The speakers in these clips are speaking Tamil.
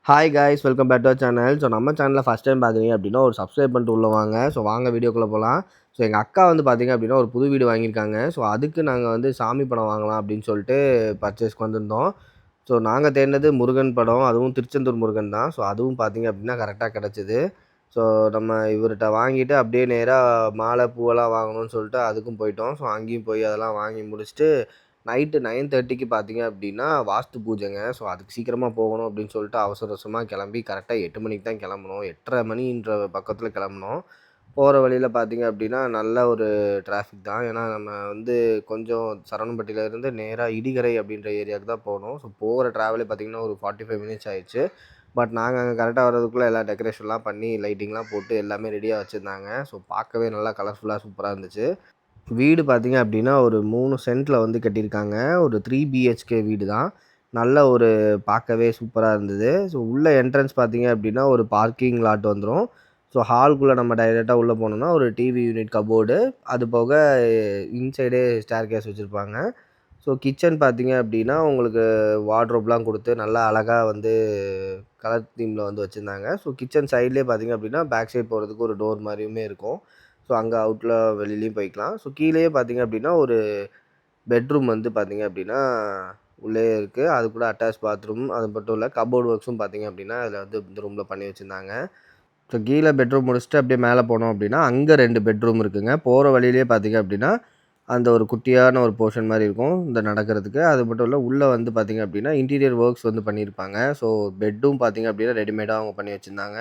Hi guys, welcome back to our channel. So நம்ம சேனலில் ஃபஸ்ட் டைம் பார்க்குறீங்க அப்படின்னா ஒரு சப்ஸ்கிரைப் பண்ணிட்டு உள்ள வாங்க. ஸோ வாங்க வீடியோக்குள்ளே போகலாம். ஸோ எங்கள் அக்கா வந்து பார்த்திங்க அப்படின்னா ஒரு புது வீடு வாங்கியிருக்காங்க. ஸோ அதுக்கு நாங்கள் வந்து சாமி படம் வாங்கலாம் அப்படின்னு சொல்லிட்டு பர்ச்சேஸ்க்கு வந்திருந்தோம். ஸோ நாங்கள் தேடினது முருகன் படம், அதுவும் திருச்செந்தூர் முருகன் தான். ஸோ அதுவும் பார்த்திங்க அப்படின்னா கரெக்டாக கிடச்சிது. ஸோ நம்ம இவர்கிட்ட வாங்கிட்டு அப்படியே நேராக மாலை பூவெல்லாம் வாங்கணும்னு சொல்லிட்டு அதுக்கும் போயிட்டோம். ஸோ அங்கேயும் போய் அதெல்லாம் வாங்கி முடிச்சுட்டு நைட்டு 9:30க்கு பார்த்தீங்க அப்படின்னா வாஸ்து பூஜைங்க. ஸோ அதுக்கு சீக்கிரமாக போகணும் அப்படின்னு சொல்லிட்டு அவசர அவசரமாக கிளம்பி கரெக்டாக 8 மணிக்கு தான் கிளம்புனோம். 8:30 மணின்ற பக்கத்தில் கிளம்புனோம். போகிற வழியில் பார்த்தீங்க அப்படின்னா நல்ல ஒரு டிராஃபிக் தான். ஏன்னா நம்ம வந்து கொஞ்சம் சரவணம்பட்டியிலேருந்து நேராக இடிகரை அப்படின்ற ஏரியாவுக்கு தான் போகணும். ஸோ போகிற ட்ராவலே பார்த்திங்கன்னா ஒரு 45 மினிட்ஸ் ஆயிடுச்சு. பட் நாங்கள் அங்கே கரெக்டாக வர்றதுக்குள்ளே எல்லா டெக்கரேஷன்லாம் பண்ணி லைட்டிங்லாம் போட்டு எல்லாமே ரெடியாக வச்சுருந்தாங்க. ஸோ பார்க்கவே நல்லா கலர்ஃபுல்லாக சூப்பராக இருந்துச்சு. வீடு பார்த்திங்க அப்படின்னா ஒரு 3 சென்ட்டில் வந்து கட்டியிருக்காங்க. ஒரு 3 பிஹெச்கே வீடு தான். நல்ல ஒரு பார்க்கவே சூப்பராக இருந்தது. ஸோ உள்ள என்ட்ரன்ஸ் பார்த்திங்க அப்படின்னா ஒரு பார்க்கிங் லாட் வந்துடும். ஸோ ஹால்குள்ளே நம்ம டைரெக்டாக உள்ளே போனோம்னா ஒரு டிவி யூனிட் கபோர்டு, அது போக இன்சைடே ஸ்டேர்கேஸ் வச்சுருப்பாங்க. ஸோ கிச்சன் பார்த்திங்க அப்படின்னா உங்களுக்கு வார்ட்ரோப்லாம் கொடுத்து நல்லா அழகாக வந்து கலர் தீமில் வந்து வச்சுருந்தாங்க. ஸோ கிச்சன் சைட்லேயே பார்த்திங்க அப்படின்னா பேக் சைட் போகிறதுக்கு ஒரு டோர் மாதிரியுமே இருக்கும். ஸோ அங்கே அவுட்டில் வெளியிலையும் போய்க்கலாம். ஸோ கீழேயே பார்த்திங்க அப்படின்னா ஒரு பெட்ரூம் வந்து பார்த்திங்க அப்படின்னா உள்ளேயே இருக்குது. அது கூட அட்டாச் பாத்ரூம், அது மட்டும் இல்லை கபோர்டு ஒர்க்ஸும் பார்த்திங்க அப்படின்னா அதில் வந்து இந்த ரூமில் பண்ணி வச்சுருந்தாங்க. ஸோ கீழே பெட்ரூம் முடிச்சுட்டு அப்படியே மேலே போனோம் அப்படின்னா அங்கே 2 பெட்ரூம் இருக்குதுங்க. போகிற வழியிலே பார்த்திங்க அப்படின்னா அந்த ஒரு குட்டியான ஒரு போர்ஷன் மாதிரி இருக்கும் இந்த நடக்கிறதுக்கு. அது மட்டும் இல்லை உள்ளே வந்து பார்த்திங்க அப்படின்னா இன்டீரியர் ஒர்க்ஸ் வந்து பண்ணியிருப்பாங்க. ஸோ பெட்டும் பார்த்திங்க அப்படின்னா ரெடிமேடாக அவங்க பண்ணி வச்சுருந்தாங்க.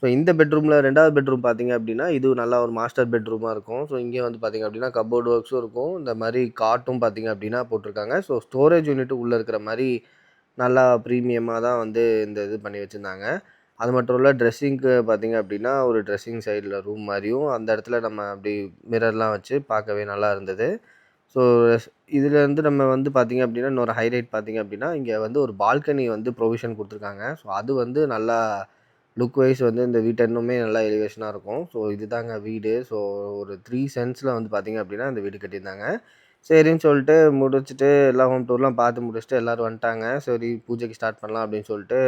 ஸோ இந்த பெட்ரூமில் 2வது பெட்ரூம் பார்த்திங்க அப்படின்னா இது நல்லா ஒரு மாஸ்டர் பெட்ரூமாக இருக்கும். ஸோ இங்கே வந்து பார்த்திங்க அப்படின்னா கபோர்டு ஒர்க்ஸும் இருக்கும். இந்த மாதிரி காட்டும் பார்த்திங்க அப்படின்னா போட்டிருக்காங்க. ஸோ ஸ்டோரேஜ் யூனிட்டும் உள்ளே இருக்கிற மாதிரி நல்லா ப்ரீமியமாக தான் வந்து இந்த இது பண்ணி வச்சுருந்தாங்க. அது மட்டும் இல்லை ட்ரெஸ்ஸிங்க்கு பார்த்திங்க அப்படின்னா ஒரு ட்ரெஸ்ஸிங் சைடில் ரூம் மாதிரியும் அந்த இடத்துல நம்ம அப்படி மிரர்லாம் வச்சு பார்க்கவே நல்லா இருந்தது. ஸோ இதுலேருந்து நம்ம வந்து பார்த்திங்க அப்படின்னா இன்னொரு ஹைலைட் பார்த்திங்க அப்படின்னா இங்கே வந்து ஒரு பால்கனி வந்து ப்ரொவிஷன் கொடுத்துருக்காங்க. ஸோ அது வந்து நல்லா லுக் வைஸ் வந்து இந்த வீட்டை இன்னுமே நல்லா எலிவேஷனாக இருக்கும். ஸோ இதுதாங்க வீடு. ஸோ ஒரு 3 சென்ட்ஸில் வந்து பார்த்திங்க அப்படின்னா இந்த வீடு கட்டியிருந்தாங்க. சரின்னு சொல்லிட்டு முடிச்சுட்டு எல்லா ஹோம் டூர்லாம் பார்த்து முடிச்சுட்டு எல்லோரும் வந்துட்டாங்க. சரி பூஜைக்கு ஸ்டார்ட் பண்ணலாம் அப்படின்னு சொல்லிட்டு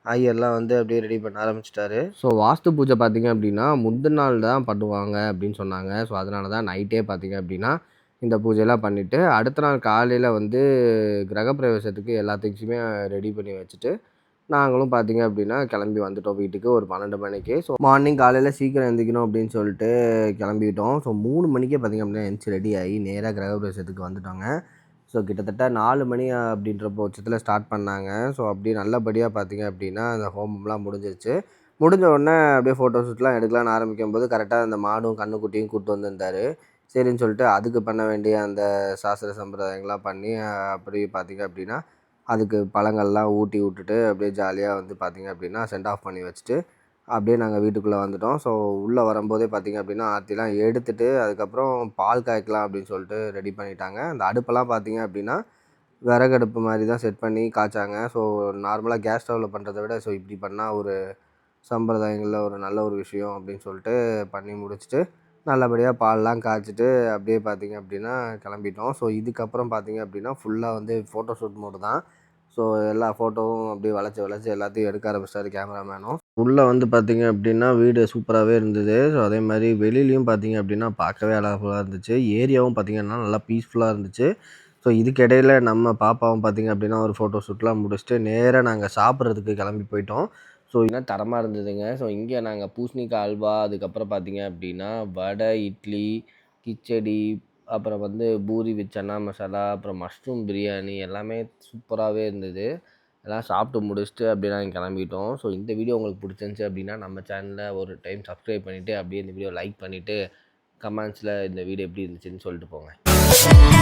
ஐயர்லாம் வந்து அப்படியே ரெடி பண்ண ஆரம்பிச்சிட்டாரு. ஸோ வாஸ்து பூஜை பார்த்திங்க அப்படின்னா முந்தின நாள் தான் பண்ணுவாங்க அப்படின்னு சொன்னாங்க. ஸோ அதனால தான் நைட்டே பார்த்திங்க அப்படின்னா இந்த பூஜையெல்லாம் பண்ணிவிட்டு அடுத்த நாள் காலையில் வந்து கிரகப்பிரவேசத்துக்கு எல்லாத்துக்குமே ரெடி பண்ணி வச்சுட்டு நாங்களும் பார்த்திங்க அப்படின்னா கிளம்பி வந்துட்டோம் வீட்டுக்கு ஒரு 12 மணிக்கு. ஸோ மார்னிங் காலையில் சீக்கிரம் எழுந்திரிக்கணும் அப்படின்னு சொல்லிட்டு கிளம்பிட்டோம். ஸோ 3 மணிக்கே பார்த்திங்க அப்படின்னா எழுந்திரிச்சி ரெடி ஆகி நேராக கிரகப்பிரவேசத்துக்கு வந்துட்டோங்க. ஸோ கிட்டத்தட்ட 4 மணி அப்படின்ற பட்சத்தில் ஸ்டார்ட் பண்ணாங்க. ஸோ அப்படியே நல்லபடியாக பார்த்திங்க அப்படின்னா அந்த ஹோமம்லாம் முடிஞ்சிருச்சு. முடிஞ்ச உடனே அப்படியே ஃபோட்டோ ஷூட்லாம் எடுக்கலான்னு ஆரம்பிக்கும்போது கரெக்டாக அந்த மாடும் கன்றுக்குட்டியும் கூப்பிட்டு வந்திருந்தார். சரின்னு சொல்லிட்டு அதுக்கு பண்ண வேண்டிய அந்த சாஸ்திர சம்பிரதாயங்கள்லாம் பண்ணி அப்படி பார்த்திங்க அப்படின்னா அதுக்கு பழங்கள்லாம் ஊட்டி விட்டுட்டு அப்படியே ஜாலியாக வந்து பார்த்திங்க அப்படின்னா சென்ட் ஆஃப் பண்ணி வச்சுட்டு அப்படியே நாங்கள் வீட்டுக்குள்ளே வந்துட்டோம். ஸோ உள்ளே வரும்போதே பார்த்திங்க அப்படின்னா ஆர்த்திலாம் எடுத்துகிட்டு அதுக்கப்புறம் பால் காய்க்கலாம் அப்படின்னு சொல்லிட்டு ரெடி பண்ணிட்டாங்க. அந்த அடுப்பெல்லாம் பார்த்திங்க அப்படின்னா விறகடுப்பு மாதிரி தான் செட் பண்ணி காய்ச்சாங்க. ஸோ நார்மலாக கேஸ் ஸ்டவ்வில் பண்ணுறத விட ஸோ இப்படி பண்ணால் ஒரு சம்பிரதாயங்களில் ஒரு நல்ல ஒரு விஷயம் அப்படின்னு சொல்லிட்டு பண்ணி முடிச்சுட்டு நல்லபடியாக பால்லாம் காய்ச்சிட்டு அப்படியே பார்த்திங்க அப்படின்னா கிளம்பிட்டோம். ஸோ இதுக்கப்புறம் பார்த்திங்க அப்படின்னா ஃபுல்லாக வந்து ஃபோட்டோ ஷூட் மோடு தான். ஸோ எல்லா ஃபோட்டோவும் அப்படியே வளைச்சி எல்லாத்தையும் எடுக்க ஆரம்பிச்சிட்டாரு கேமராமேனும். உள்ளே வந்து பார்த்திங்க அப்படின்னா வீடு சூப்பராகவே இருந்தது. ஸோ அதே மாதிரி வெளியிலையும் பார்த்திங்க அப்படின்னா பார்க்கவே அழகாக இருந்துச்சு. ஏரியாவும் பார்த்திங்கன்னா நல்லா பீஸ்ஃபுல்லாக இருந்துச்சு. ஸோ இதுக்கிடையில் நம்ம பாப்பாவும் பார்த்திங்க அப்படின்னா ஒரு ஃபோட்டோ ஷூட்லாம் முடிச்சுட்டு நேராக நாங்கள் சாப்பிட்றதுக்கு கிளம்பி போயிட்டோம். ஸோ இன்னும் தரமாக இருந்ததுங்க. ஸோ இங்கே நாங்கள் பூசணிக்காய் அல்வா, அதுக்கப்புறம் பார்த்திங்க அப்படின்னா வடை, இட்லி, கிச்சடி, அப்புறம் வந்து பூரி வித் சன்னா மசாலா, அப்புறம் மஷ்ரூம் பிரியாணி எல்லாமே சூப்பராகவே இருந்தது. எல்லாம் சாப்பிட்டு முடிச்சுட்டு அப்படியே நாங்கள் கிளம்பிட்டோம். ஸோ இந்த வீடியோ உங்களுக்கு பிடிச்சிருந்துச்சி அப்படின்னா நம்ம சேனலை ஒரு டைம் சப்ஸ்கிரைப் பண்ணிவிட்டு அப்படியே இந்த வீடியோ லைக் பண்ணிவிட்டு கமெண்ட்ஸில் இந்த வீடியோ எப்படி இருந்துச்சுன்னு சொல்லிட்டு போங்க.